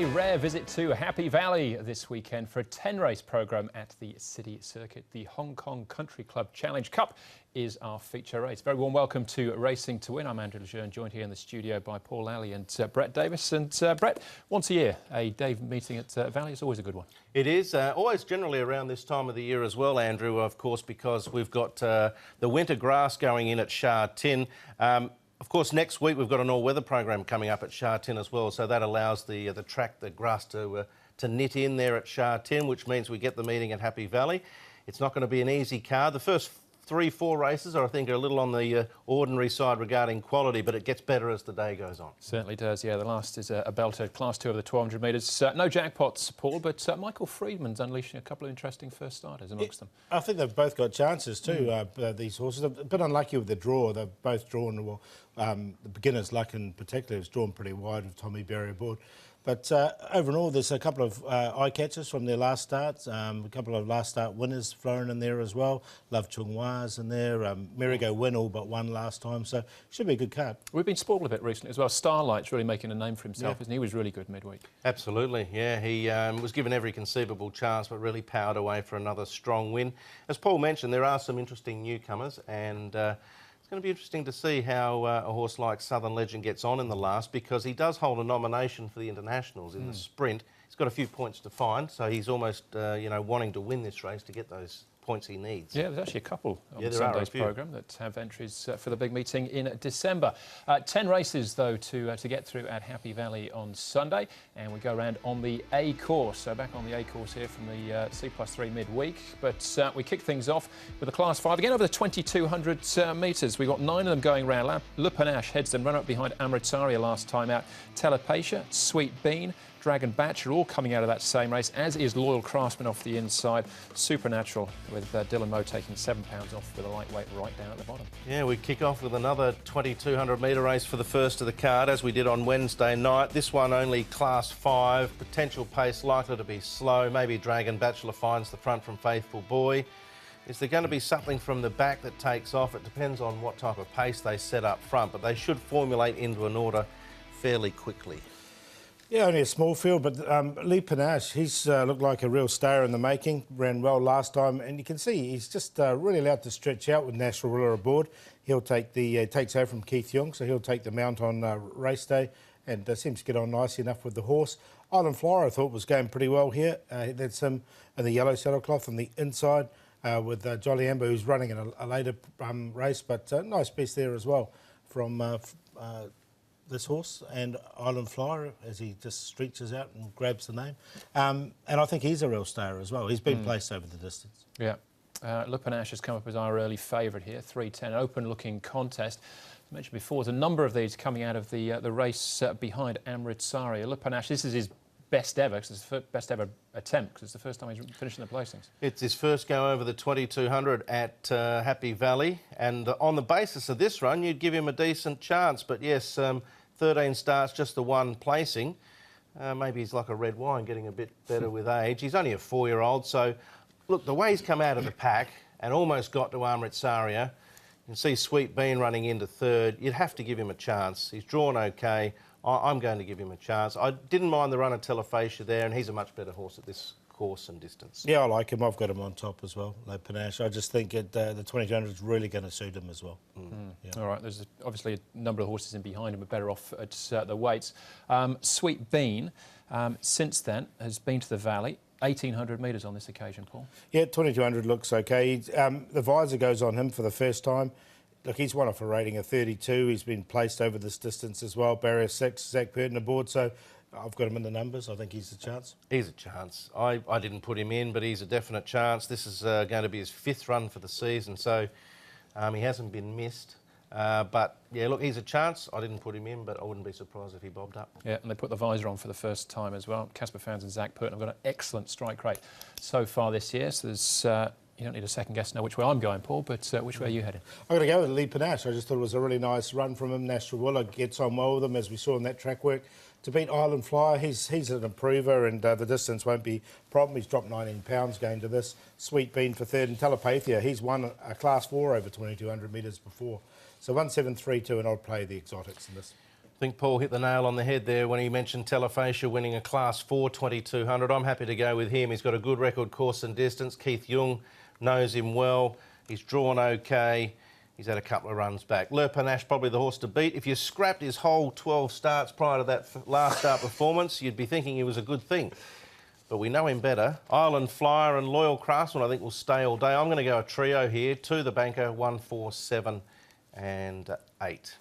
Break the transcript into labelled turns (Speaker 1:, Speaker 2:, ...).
Speaker 1: rare visit to Happy Valley this weekend for a 10-race program at the City Circuit. The Hong Kong Country Club Challenge Cup is our feature race. Very warm welcome to Racing to Win. I'm Andrew Lejeune, joined here in the studio by Paul Lally and Brett Davis. And Brett, once a year, a day meeting at Valley is always a good one.
Speaker 2: It is, always generally around this time of the year as well, Andrew, of course, because we've got the winter grass going in at Sha Tin. Of course, next week we've got an all-weather program coming up at Sha Tin as well, so that allows the track, the grass to knit in there at Sha Tin, which means we get the meeting at Happy Valley. It's not going to be an easy card. The first 3-4 races I think are a little on the ordinary side regarding quality, but it gets better as the day goes on.
Speaker 1: Certainly does, yeah. The last is a belter, Class 2 of the 1200 metres. No jackpots, Paul, but Michael Freedman's unleashing a couple of interesting first starters amongst them.
Speaker 3: I think they've both got chances too, these horses. A bit unlucky with the draw. They've both drawn, well, the beginner's luck in particular has drawn pretty wide with Tommy Berry aboard. But overall, there's a couple of eye-catchers from their last starts, a couple of last start winners flown in there as well. Love Chung Wa's in there, Merigo Win all but one last time, so should be a good card. We've
Speaker 1: been spoiled a bit recently as well. Starlight's really making a name for himself, isn't he? He was really good midweek.
Speaker 2: Absolutely, yeah. He was given every conceivable chance, but really powered away for another strong win. As Paul mentioned, there are some interesting newcomers, and it's going to be interesting to see how a horse like Southern Legend gets on in the last, because he does hold a nomination for the internationals in the sprint. He's got a few points to find, so he's almost, you know, wanting to win this race to get those points he needs.
Speaker 1: Yeah, there's actually a couple on Sunday's programme that have entries for the big meeting in December. 10 races, though, to get through at Happy Valley on Sunday, and we go around on the A course. So back on the A course here from the C+3 midweek, but we kick things off with a Class 5 again over the 2200 metres. We've got 9 of them going round. Le Panache heads them, run up behind Amritsaria last time out. Telepatia, Sweet Bean, Dragon Batch are all coming out of that same race, as is Loyal Craftsman off the inside. Supernatural with Dylan Moe taking £7 off with a lightweight right down at the bottom.
Speaker 2: Yeah, we kick off with another 2200 metre race for the first of the card, as we did on Wednesday night. This one only Class 5, potential pace likely to be slow. Maybe Dragon Bachelor finds the front from Faithful Boy. Is there going to be something from the back that takes off? It depends on what type of pace they set up front, but they should formulate into an order fairly quickly.
Speaker 3: Yeah, only a small field, but Le Panache, he's looked like a real star in the making. Ran well last time, and you can see he's just really allowed to stretch out with National Ruler aboard. He'll take the takes over from Keith Young, so he'll take the mount on race day, and seems to get on nicely enough with the horse. Island Flyer, I thought, was going pretty well here. That's him in the yellow saddlecloth on the inside with Jolly Amber, who's running in a later race, but nice piece there as well from this horse, and Island Flyer, as he just stretches out and grabs the name. And I think he's a real star as well. He's been placed over the distance.
Speaker 1: Yeah. Le Panache has come up as our early favourite here, 3:10, open-looking contest. As I mentioned before, there's a number of these coming out of the race behind Amritsaria. Le Panache, this is his best ever, because it's the best ever attempt, because it's the first time he's finished in the placings.
Speaker 2: It's his first go over the 2200 at Happy Valley, and on the basis of this run, you'd give him a decent chance. But yes, 13 starts, just the one placing. Maybe he's like a red wine, getting a bit better with age. He's only a 4-year-old, so look, the way he's come out of the pack and almost got to Amritsaria, you can see Sweet Bean running into third. You'd have to give him a chance. He's drawn okay. I'm going to give him a chance. I didn't mind the run of Telefacia there, and he's a much better horse at this course and distance.
Speaker 3: Yeah, I like him. I've got him on top as well, Le Panache. I just think the 2200 is really going to suit him as well.
Speaker 1: Yeah. All right, there's obviously a number of horses in behind him, but better off at the weights. Sweet Bean, since then, has been to the Valley. 1,800 metres on this occasion, Paul. Yeah,
Speaker 3: 2200 looks okay. The visor goes on him for the first time. Look, he's won off a rating of 32. He's been placed over this distance as well. Barrier 6, Zach Purton aboard, so I've got him in the numbers. I think he's a chance.
Speaker 2: He's a chance. I didn't put him in, but he's a definite chance. This is going to be his 5th run for the season, so he hasn't been missed. But, yeah, look, he's a chance. I didn't put him in, but I wouldn't be surprised if he bobbed up.
Speaker 1: Yeah, and they put the visor on for the first time as well. Casper Fownes and Zach Purton have got an excellent strike rate so far this year, so there's... you don't need a second guess to know which way I'm going, Paul, but which way are you heading?
Speaker 3: I'm going to go with Le Panache. I just thought it was a really nice run from him. National Willer gets on well with him, as we saw in that track work. To beat Island Flyer, he's an improver, and the distance won't be a problem. He's dropped 19 pounds going to this. Sweet Bean for third, and Telepathia, he's won a Class 4 over 2200 metres before. So 1-7-3-2, and I'll play the exotics in this.
Speaker 2: I think Paul hit the nail on the head there when he mentioned Telefacia winning a Class 4 2200. I'm happy to go with him. He's got a good record course and distance. Keith Young knows him well. He's drawn okay. He's had a couple of runs back. Le Panache, probably the horse to beat. If you scrapped his whole 12 starts prior to that last start performance, you'd be thinking he was a good thing. But we know him better. Island Flyer and Loyal Craftsman, I think, will stay all day. I'm going to go a trio here. 2 the banker, 1, 4, 7 and 8.